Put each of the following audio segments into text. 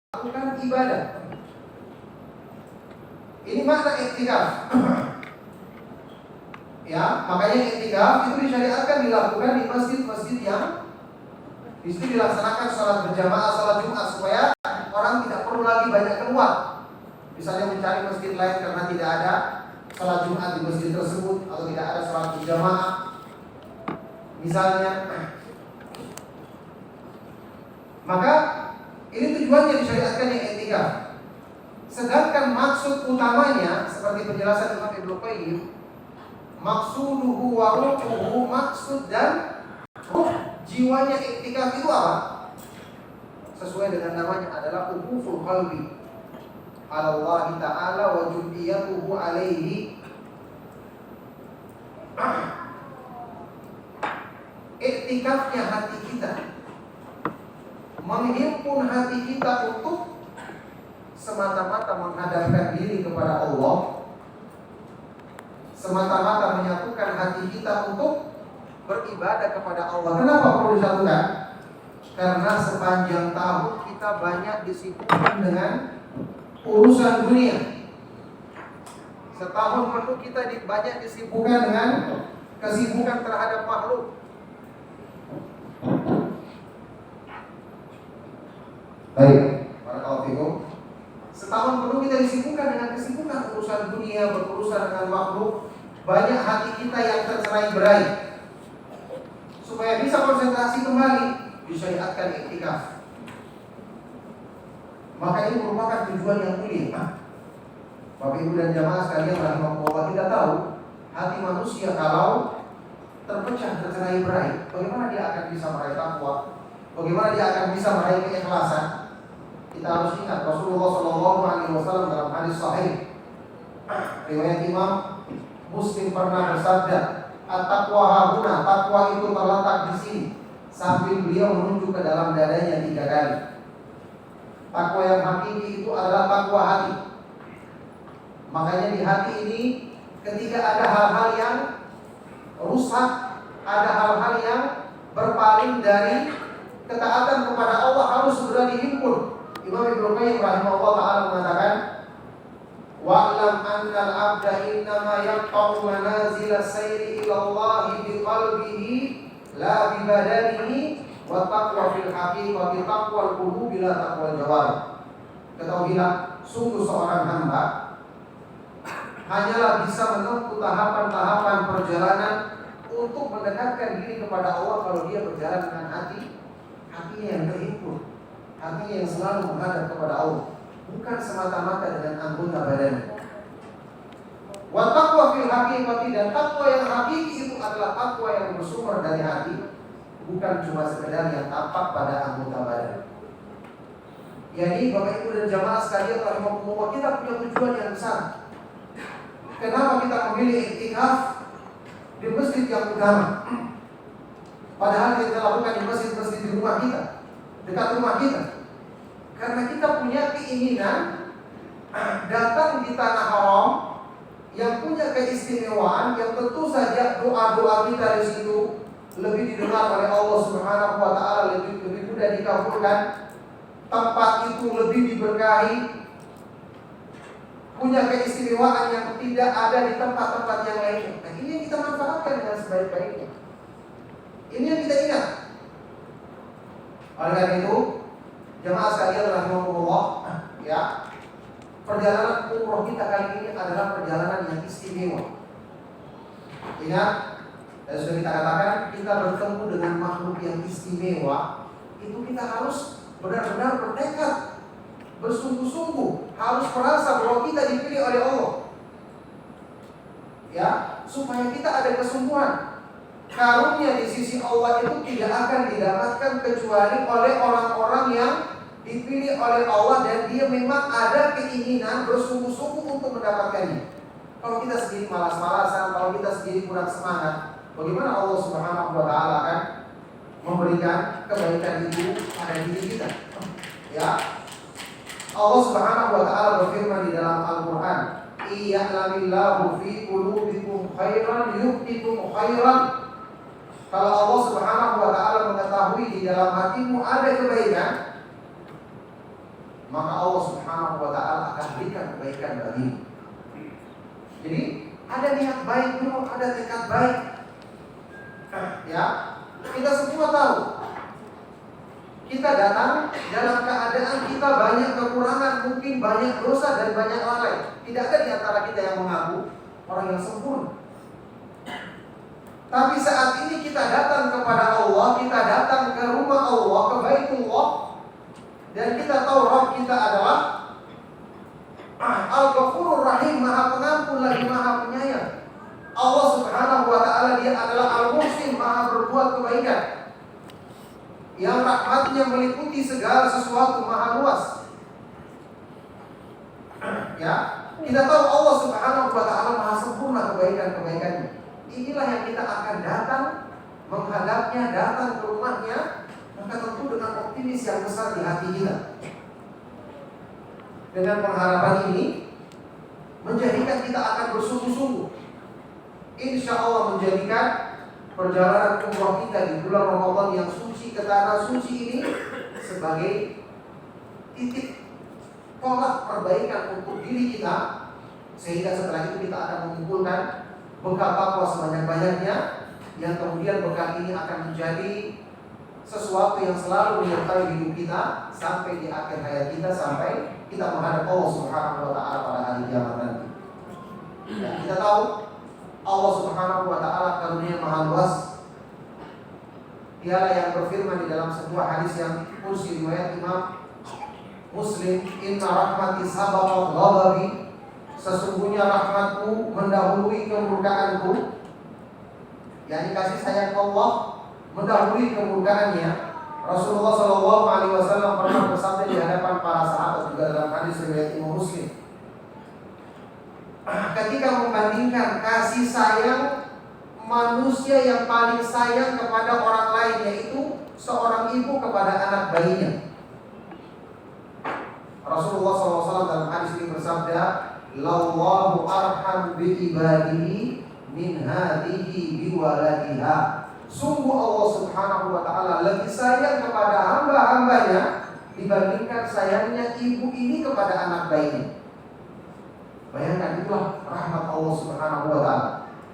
melakukan ibadah. Ini makna iktikaf. Ya, makanya iktikaf itu disyariatkan dilakukan di masjid-masjid yang di situ dilaksanakan sholat berjamaah, sholat Jumat, supaya orang tidak perlu lagi banyak keluar. Misalnya mencari masjid lain karena tidak ada sholat Jumat di masjid tersebut atau tidak ada sholat berjamaah. Misalnya, maka ini tujuannya disyariatkan yang iktikaf. Sedangkan maksud utamanya seperti penjelasan Imam Ibnu Qayyim, maksuduhu wa ruhuhu, maksud dan ruh jiwanya iktikaf itu apa? Sesuai dengan namanya adalah uquful qalbi ala Allah Ta'ala wa jubiyatuhu alaihi. Iktikafnya hati kita, menghimpun hati kita untuk semata-mata menghadapkan diri kepada Allah, semata-mata menyatukan hati kita untuk beribadah kepada Allah. Kenapa perlu disatukan? Karena sepanjang tahun kita banyak disibukkan dengan urusan dunia. Setahun penuh kita banyak disibukkan dengan kesibukan terhadap makhluk. Baik, barakallahu fikum. Setahun penuh kita disibukkan dengan kesibukan urusan dunia, berurusan dengan makhluk. Banyak hati kita yang tercerai-berai. Supaya bisa konsentrasi kembali, disyariatkan iktikaf. Maka ini merupakan tujuan yang mulia. Bapak Ibu dan jamaah sekalian rahimakumullah, kita tahu hati manusia kalau terpecah, tercerai-berai, bagaimana dia akan bisa meraih takwa? Bagaimana dia akan bisa meraih keikhlasan? Kita harus ingat Rasulullah SAW dalam hadis sahih riwayat Imam Muslim pernah bersabda, "At-taqwa hahuna," takwa itu terletak di sini, sambil beliau menunjuk ke dalam dadanya 3 kali. Takwa yang hakiki itu adalah takwa hati. Makanya di hati ini ketika ada hal-hal yang rusak, ada hal-hal yang berpaling dari ketaatan kepada Allah, harus segera dihimpun. Imam Ibnu Qayyim rahimahullah ta'ala mengatakan, wa'lam annal abda innama yaqta'u manazil as-sayri ila Allah bi qalbihi la bi badanihi wa taqwa fil haqiqati taqwa al-qulubi la taqwa al-jawarih. Ketahuilah, sungguh seorang hamba hanyalah bisa menempuh tahapan-tahapan perjalanan untuk mendekatkan diri kepada Allah kalau dia berjalan dengan hatinya yang terhimpun, hatinya yang selalu menghadap kepada Allah, bukan semata-mata dengan anggota badannya. Wa taqwa fil haqiqati, dan takwa yang hakiki itu adalah takwa yang bersumber dari hati, bukan cuma sekedar yang tampak pada anggota badan. Jadi Bapak Ibu dan jamaah sekalian rahimakumullah, kita punya tujuan yang besar. Kenapa kita memilih iktikaf di masjid yang utama? Padahal kita lakukan di masjid-masjid di rumah kita, dekat rumah kita. Karena kita punya keinginan datang di tanah haram yang punya keistimewaan, yang tentu saja doa-doa kita di situ lebih didengar oleh Allah Subhanahu wa taala, lebih mudah dikabulkan. Tempat itu lebih diberkahi, punya keistimewaan yang tidak ada di tempat-tempat yang lainnya. Nah, ini yang kita manfaatkan dengan sebaik-baiknya. Ini yang kita ingat. Oleh karena itu, jemaah sekalian rahimakumullah, ya, perjalanan umroh kita kali ini adalah perjalanan yang istimewa. Ingat, dan sudah kita katakan, kita bertemu dengan makhluk yang istimewa. Itu kita harus benar-benar bertekad, bersungguh-sungguh, harus merasa bahwa kita dipilih oleh Allah, ya, supaya kita ada kesungguhan. Karunia di sisi Allah itu tidak akan didapatkan kecuali oleh orang-orang yang dipilih oleh Allah dan dia memang ada keinginan bersungguh-sungguh untuk mendapatkannya. Kalau kita sendiri malas-malasan, kalau kita sendiri kurang semangat, bagaimana Allah Subhanahu wa taala akan memberikan kebaikan itu pada diri kita? Ya. Allah Subhanahu wa taala berfirman di dalam Al-Qur'an, "Iya'lamillahu fi qulubikum khairan yu'tikum khairan." Kalau Allah Subhanahu wa taala mengetahui di dalam hatimu ada kebaikan, maka Allah Subhanahu wa taala akan berikan kebaikan bagimu. Jadi ada niat baik dulu, ada tekad baik. Ya, kita semua tahu. Kita datang dalam keadaan kita banyak kekurangan, mungkin banyak dosa dan banyak lalai. Tidak ada di antara kita yang mengaku orang yang sempurna. Tapi saat ini kita datang kepada Allah, kita datang ke rumah Allah, ke Baitullah, dan kita tahu Rabb kita adalah Al-Ghafurur Rahim, Maha Pengampun lagi Maha Penyayang. Allah Subhanahu wa taala Dia adalah Al-Muhsin, Maha berbuat kebaikan, yang rahmatnya meliputi segala sesuatu, Maha luas. Ya, kita tahu Allah Subhanahu wa taala Maha sempurna kebaikan-kebaikannya. Inilah yang kita akan datang menghadapnya, datang ke rumahnya, maka tentu dengan optimis yang besar di hati kita. Dengan pengharapan ini menjadikan kita akan bersungguh-sungguh, insya Allah menjadikan perjalanan umrah kita di bulan Ramadan yang suci ke tanah suci ini sebagai titik tolak perbaikan untuk diri kita, sehingga setelah itu kita akan mengumpulkan bekal takwa sebanyak-banyaknya, yang kemudian bekal ini akan menjadi sesuatu yang selalu menyertai hidup kita sampai di akhir hayat kita, sampai kita menghadap Allah Subhanahu wa taala pada hari kiamat nanti. Dan kita tahu Allah Subhanahu wa taala karunia Maha luas. Dialah yang berfirman di dalam sebuah hadis yang kursi riwayat Imam Muslim, "Inna rahmati sabaqat ghadabi." Sesungguhnya rahmatku mendahului kemurkaanku. yakni kasih sayang Allah mendahului kemurkaannya. Rasulullah SAW pernah bersabda di hadapan para sahabat, juga dalam hadis riwayat Imam Muslim, ketika membandingkan kasih sayang manusia yang paling sayang kepada orang lain, yaitu seorang ibu kepada anak bayinya. Rasulullah SAW dalam hadis ini bersabda, "Lallahu arham bi ibadihi min hadhihi bi waladiha." Sungguh Allah Subhanahu wa taala lebih sayang kepada hamba-hambanya dibandingkan sayangnya ibu ini kepada anak bayinya. Bayangkan, itulah rahmat Allah Subhanahu wa taala.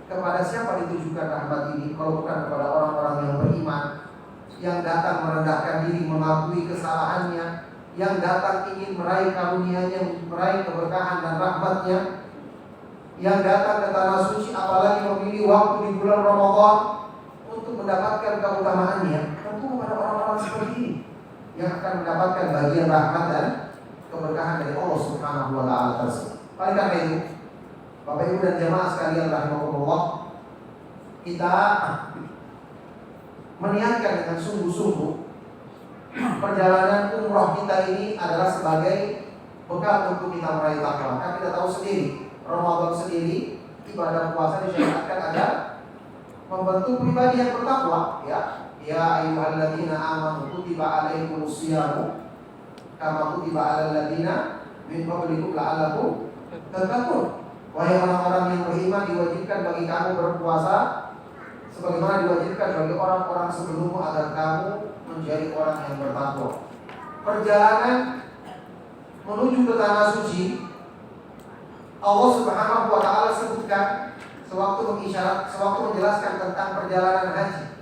Kepada siapa ditujukan rahmat ini kalau bukan kepada orang-orang yang beriman, yang datang merendahkan diri, mengakui kesalahannya, yang datang ingin meraih karunia-Nya, meraih keberkahan dan rahmat-Nya, yang datang ke tanah suci apalagi memilih waktu di bulan Ramadan untuk mendapatkan keutamaannya. Tentu kepada orang-orang seperti ini yang akan mendapatkan bagian rahmat dan keberkahan dari Allah Subhanahu wa taala tersebut. Oleh karena itu, Bapak Ibu dan jemaah sekalian rahimakumullah, kita meniatkan dengan sungguh-sungguh perjalanan umrah kita ini adalah sebagai bekal untuk kita meraih takwa. Kan kita tahu sendiri, Ramadan sendiri ibadah puasa disyariatkan agar membentuk pribadi yang bertakwa, ya. Ya ayyuhalladzina amanu kutiba alaikumus syiyamu kama kutiba alal ladzina min qablikum la'allakum tattaqun. Wahai orang-orang yang beriman, diwajibkan bagi kamu berpuasa sebagaimana diwajibkan bagi orang-orang sebelummu agar kamu menjadi orang yang bertakwa. Perjalanan menuju ke tanah suci, Allah Subhanahu wa taala sebutkan sewaktu menjelaskan tentang perjalanan haji,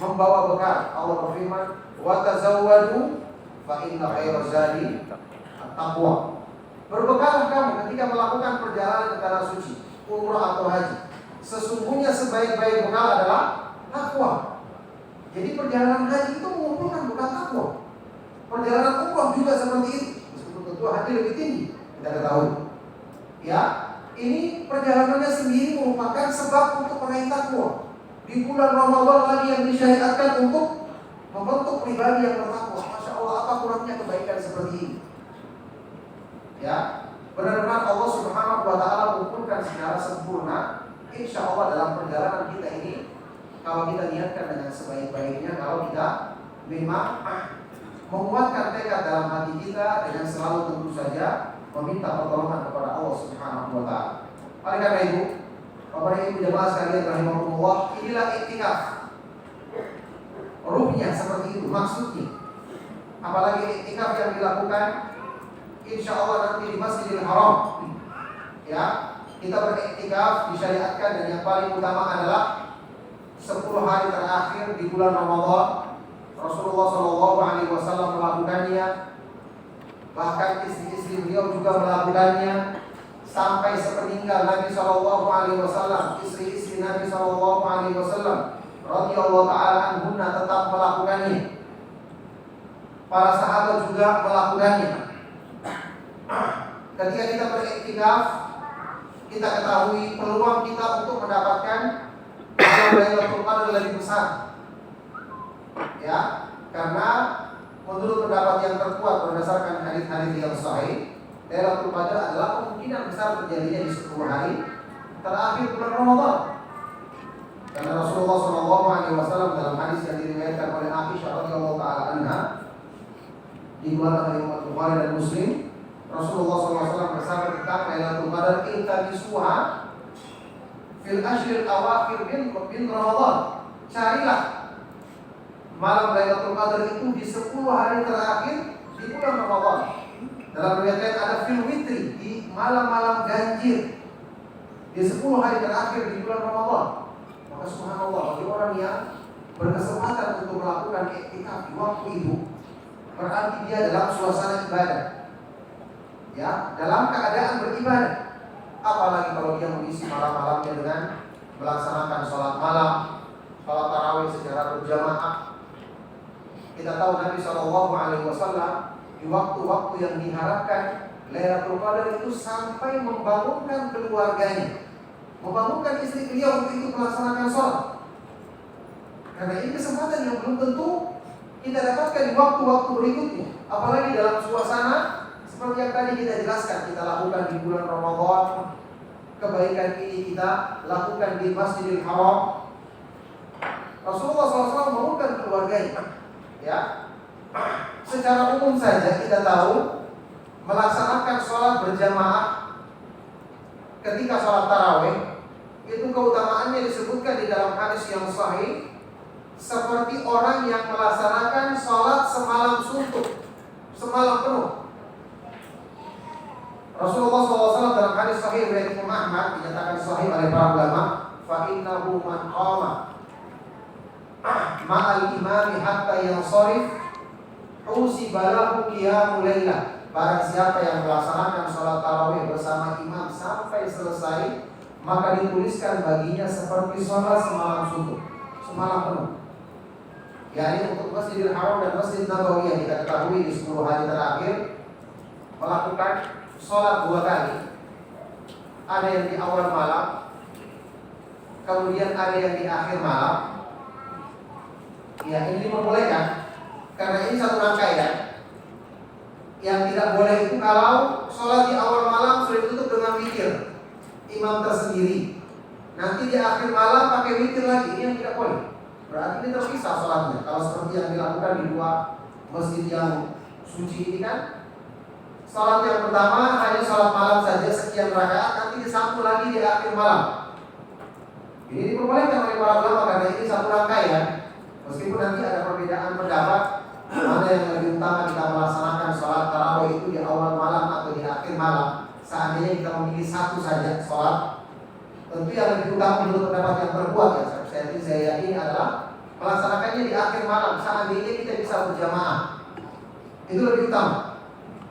membawa bekal. Allah berfirman, "Wa tazawwadu fa inna khairaz zadi at-taqwa." Berbekallah kamu ketika melakukan perjalanan ke tanah suci, umrah atau haji. Sesungguhnya sebaik-baik bekal adalah takwa. Jadi perjalanan haji itu mengumpulkan bekal takwa. Perjalanan umrah juga seperti itu, meskipun tentu haji lebih tinggi, kita ketahui. Ya, ini perjalanannya sendiri merupakan sebab untuk meraih takwa. Di bulan Ramadan lagi yang disyariatkan untuk membentuk pribadi yang bertakwa. Masya Allah, apa kurangnya kebaikan seperti ini? Ya, benar-benar Allah Subhanahu wa taala mengumpulkan secara sempurna. Insya Allah dalam perjalanan kita ini, kalau kita niatkan dengan sebaik-baiknya, kalau kita memang menguatkan tekad dalam hati kita dengan selalu tentu saja meminta pertolongan kepada Allah Subhanahu wa taala. Oleh karena itu, Bapak Ibu jemaah sekalian rahimakumullah, inilah iktikaf. Ruhnya seperti itu, maksudnya apalagi iktikaf yang dilakukan insya Allah nanti di Masjidil Haram. Ya, kita beriktikaf disyariatkan dan yang paling utama adalah 10 hari terakhir di bulan Ramadan. Rasulullah SAW melakukannya, bahkan istri-istri beliau juga melakukannya sampai sepeninggal Nabi SAW. Istri-istri Nabi SAW radhiyallahu ta'ala anhunna tetap melakukannya. Para sahabat juga melakukannya. Ketika kita beriktikaf, kita ketahui peluang kita untuk mendapatkan malam Lailatul Qadar lebih besar. Ya, karena menurut pendapat yang terkuat berdasarkan hadis-hadis yang sahih, Lailatul Qadar adalah kemungkinan besar terjadinya di 10 hari terakhir bulan Ramadan. Karena Rasulullah SAW dalam hadis yang diriwayatkan oleh Aisyah radhiyallahu ta'ala anha, diriwayatkan oleh Imam Bukhari dan Muslim, Rasulullah SAW bersabda tentang Lailatul Qadar, iltamisuha fil ashril awakhir min Ramadan. Carilah malam Lailatul Qadar itu di 10 hari terakhir di bulan Ramadan. Dalam riwayat lain ada fil witri, di malam-malam ganjil di 10 hari terakhir di bulan Ramadan. Maka subhanallah, bagi orang yang berkesempatan untuk melakukan iktikaf di waktu itu, berarti dia dalam suasana ibadah. Ya, dalam keadaan beribadah. Apalagi kalau dia mengisi malam-malamnya dengan melaksanakan sholat malam, sholat tarawih secara berjamaah. Kita tahu Nabi SAW di waktu-waktu yang diharapkan Lailatul Qadar itu sampai membangunkan keluarganya, membangunkan istri beliau untuk ikut melaksanakan sholat. Karena ini kesempatan yang belum tentu kita dapatkan di waktu-waktu berikutnya. Apalagi dalam suasana seperti yang tadi kita jelaskan, kita lakukan di bulan Ramadan. Kebaikan ini kita lakukan di Masjidil Haram. Rasulullah SAW membangunkan keluarganya. Ya, secara umum saja kita tahu melaksanakan sholat berjamaah ketika sholat tarawih itu keutamaannya disebutkan di dalam hadis yang sahih seperti orang yang melaksanakan sholat semalam suntuk, semalam penuh. Rasulullah SAW dalam hadis sahih riwayat Imam Ahmad dinyatakan sahih oleh para ulama, fa innahu man qama ma'al imami hatta yansharif usiba lahu qiyamul lailah. Barang siapa yang melaksanakan sholat tarawih bersama imam sampai selesai, maka dituliskan baginya seperti sholat semalam suntuk, semalam penuh. Yani untuk Masjidil Haram dan Masjid Nabawi yang kita ketahui di 10 hari terakhir melakukan sholat 2 kali. Ada yang di awal malam, kemudian ada yang di akhir malam. Ya, ini diperbolehkan karena ini satu rangkaian. Yang tidak boleh itu kalau sholat di awal malam sudah ditutup dengan witir, imam tersendiri. Nanti di akhir malam pakai witir lagi, ini yang tidak boleh. Berarti ini terpisah sholatnya. Kalau seperti yang dilakukan di 2 masjid yang suci ini kan, sholat yang pertama hanya sholat malam saja sekian rakaat, nanti disambung lagi di akhir malam. Ini diperbolehkan oleh para ulama karena ini satu rangkaian. Meskipun nanti ada perbedaan pendapat mana yang lebih utama kita melaksanakan sholat tarawih itu di awal malam atau di akhir malam. Seandainya kita memilih satu saja sholat, tentu yang lebih utama menurut pendapat yang terkuat ya, saya yakini adalah melaksanakannya di akhir malam. Seandainya kita bisa berjamaah, itu lebih utama.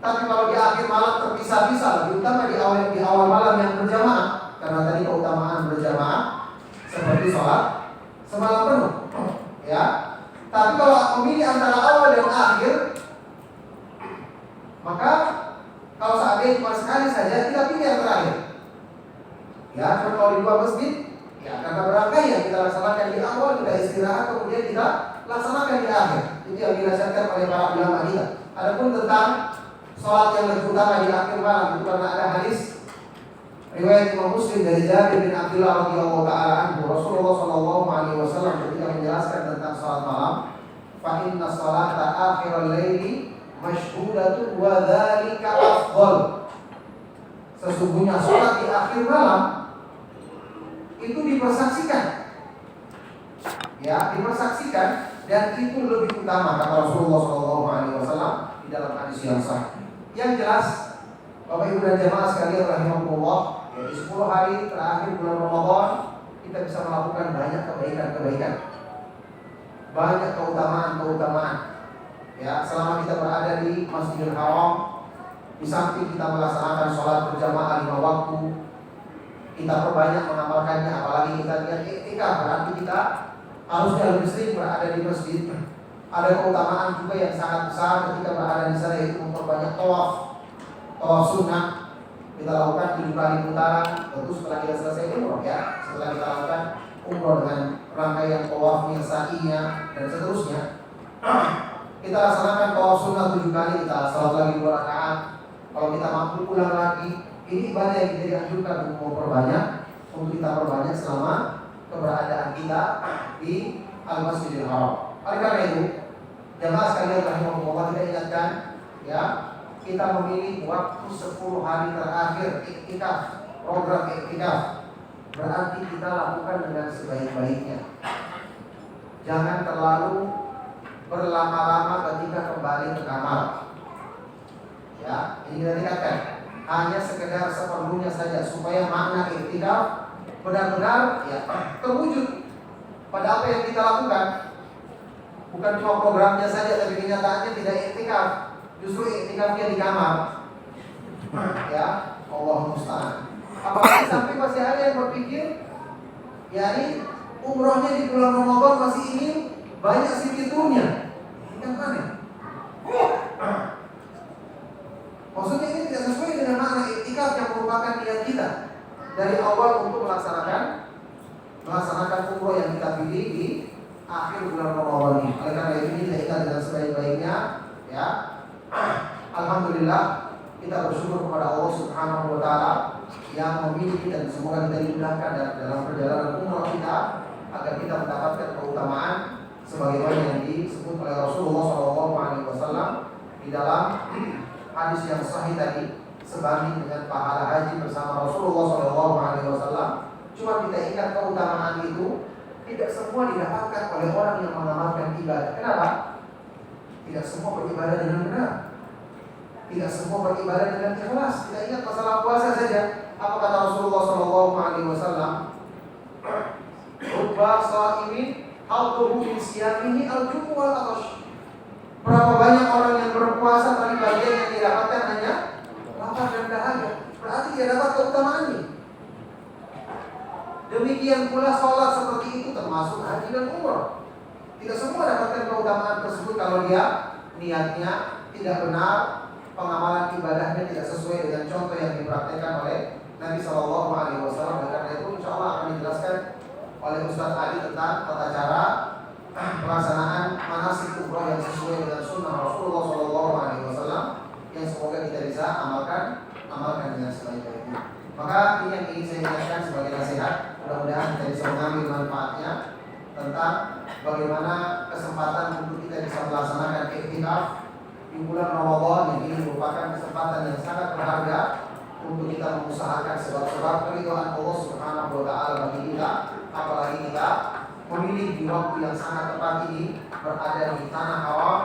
Tapi kalau di akhir malam terpisah-pisah, lebih utama di awal malam yang berjamaah. Karena tadi keutamaan berjamaah seperti sholat semalam penuh. Ya, tapi kalau memilih antara awal dan akhir, maka kalau seandainya cuma sekali saja, kita pilih yang terakhir. Ya, cuma kalau di 2 masjid, ya karena berangkai kita laksanakan di awal, kita istirahat, kemudian kita laksanakan di akhir. Itu yang dinasihatkan oleh para ulama kita. Adapun tentang sholat yang lebih utama di akhir malam, itu karena ada hadis riwayat Imam Muslim dari Jabir bin Abdullah radhiyallahu ta'ala anhu, Rasulullah SAW ketika menjelaskan tentang sholat malam, fa inna sholata akhiral laili mashhudatun wa dzalika afdal. Sesungguhnya sholat di akhir malam itu dipersaksikan. Ya, dipersaksikan dan itu lebih utama kata Rasulullah SAW di dalam hadis yang sah. Yang jelas, Bapak Ibu dan jemaah sekalian rahimahullah, ya, di 10 hari terakhir bulan Ramadan kita bisa melakukan banyak kebaikan-kebaikan, banyak keutamaan-keutamaan. Ya, selama kita berada di Masjidil Haram, di samping kita melaksanakan sholat berjamaah 5 waktu, kita perbanyak mengamalkannya. Apalagi kita lihat iktikaf, berarti kita harusnya lebih sering berada di masjid. Ada keutamaan juga yang sangat besar ketika berada di sana, yaitu memperbanyak tawaf sunnah. Kita lakukan 7 kali putaran. Tentu setelah kita selesai umroh, ya, setelah kita lakukan umroh dengan rangkaian tawafnya, sa'inya, dan seterusnya, kita laksanakan tawaf sunnah 7 kali. Kita salat lagi 2 rakaat. Kalau kita mampu pulang lagi. Ini ibadah yang kita dianjurkan untuk memperbanyak, untuk kita perbanyak selama keberadaan kita di Al-Masjidil Haram. Oleh karena itu, jemaah sekalian rahimahullah, kita ingatkan, ya, kita memilih waktu 10 hari terakhir iktikaf, program iktikaf. Berarti kita lakukan dengan sebaik-baiknya. Jangan terlalu berlama-lama ketika kembali ke kamar. Ya, ini kita tingkatkan. Hanya sekedar seperlunya saja supaya makna iktikaf benar-benar, ya, terwujud pada apa yang kita lakukan. Bukan cuma programnya saja, tapi kenyataannya tidak iktikaf. Justru iktikafnya di kamar. Ya, Allah musta'an. Apalagi sampai masih ada yang berpikir, ya, ini umrohnya di bulan Ramadan masih ingin banyak sih fiturnya. Ini kan aneh. Maksudnya ini tidak sesuai dengan makna iktikaf yang merupakan niat kita dari awal untuk melaksanakan umroh yang kita pilih di akhir bulan Ramadan ini. Oleh karena itu kita ingat dengan sebaik-baiknya, ya. Alhamdulillah, kita bersyukur kepada Allah Subhanahu wa taala yang memilih dan semoga kita dimudahkan dalam perjalanan umroh kita agar kita mendapatkan keutamaan sebagaimana yang disebut oleh Rasulullah SAW di dalam hadis yang sahih tadi, sebanding dengan pahala haji bersama Rasulullah SAW. Cuma kita ingat keutamaan itu tidak semua didapatkan oleh orang yang mengamalkan ibadah. Kenapa? Tidak semua beribadah dengan benar, tidak semua beribadah dengan ikhlas. Kita ingat masalah puasa saja. Apa kata Rasulullah SAW? Rubba sha'imin hadduhu min siyamihi al-jumu wal atash. Berapa banyak orang yang berpuasa tapi bagian yang didapatkan hanya lapar dan dahaga. Berarti dia dapat keutamaan ini. Demikian pula sholat seperti itu termasuk haji dan umroh. Tidak semua dapatkan keutamaan tersebut kalau dia niatnya tidak benar, pengamalan ibadahnya tidak sesuai dengan contoh yang dipraktikkan oleh Nabi SAW. Karena itu insya Allah akan dijelaskan oleh Ustaz Ali tentang tata cara pelaksanaan manasik umroh yang sesuai dengan sunnah Rasulullah SAW, yang semoga kita bisa amalkan dengan sebaik-baiknya. Maka ini yang ingin saya ingatkan sebagai nasihat. Mudah-mudahan kita bisa mengambil manfaatnya tentang bagaimana kesempatan untuk kita bisa melaksanakan iktikaf di bulan Ramadan yang ini merupakan kesempatan yang sangat berharga untuk kita mengusahakan sebab-sebab keridhaan Allah Subhanahu wa taala bagi kita, apalagi kita memilih di waktu yang sangat tepat ini berada di tanah haram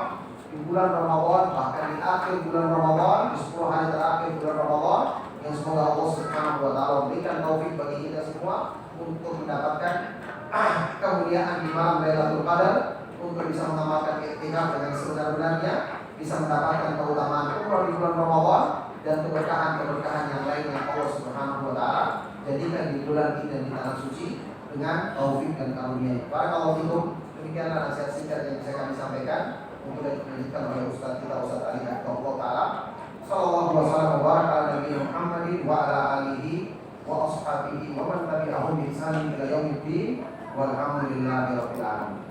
di bulan Ramadan, bahkan di akhir bulan Ramadan, di 10 hari terakhir bulan Ramadan, yang semoga Allah Subhanahu wa taala berikan taufik bagi kita semua untuk mendapatkan kemuliaan di malam Lailatul Qadar, untuk bisa mengamalkan iktikaf dengan sebenar-benarnya, bisa mendapatkan keutamaan umroh di bulan Ramadan dan keberkahan-keberkahan yang lain yang Allah Subhanahu wa taala jadikan di bulan ini dan di tanah suci dengan taufik dan karunia. Barakallahu fikum. Demikianlah nasihat singkat yang bisa kami sampaikan untuk dilanjutkan oleh Ustaz kita, Ustaz Ali Hafizahullah taala. Sallallahu alaihi wasallam wa baraka ala nabiyina Muhammadin wa ala alihi wa ashabihi wa man tabi'ahum bi ihsan ila yaumiddin. Walhamdulillahirabbil alamin.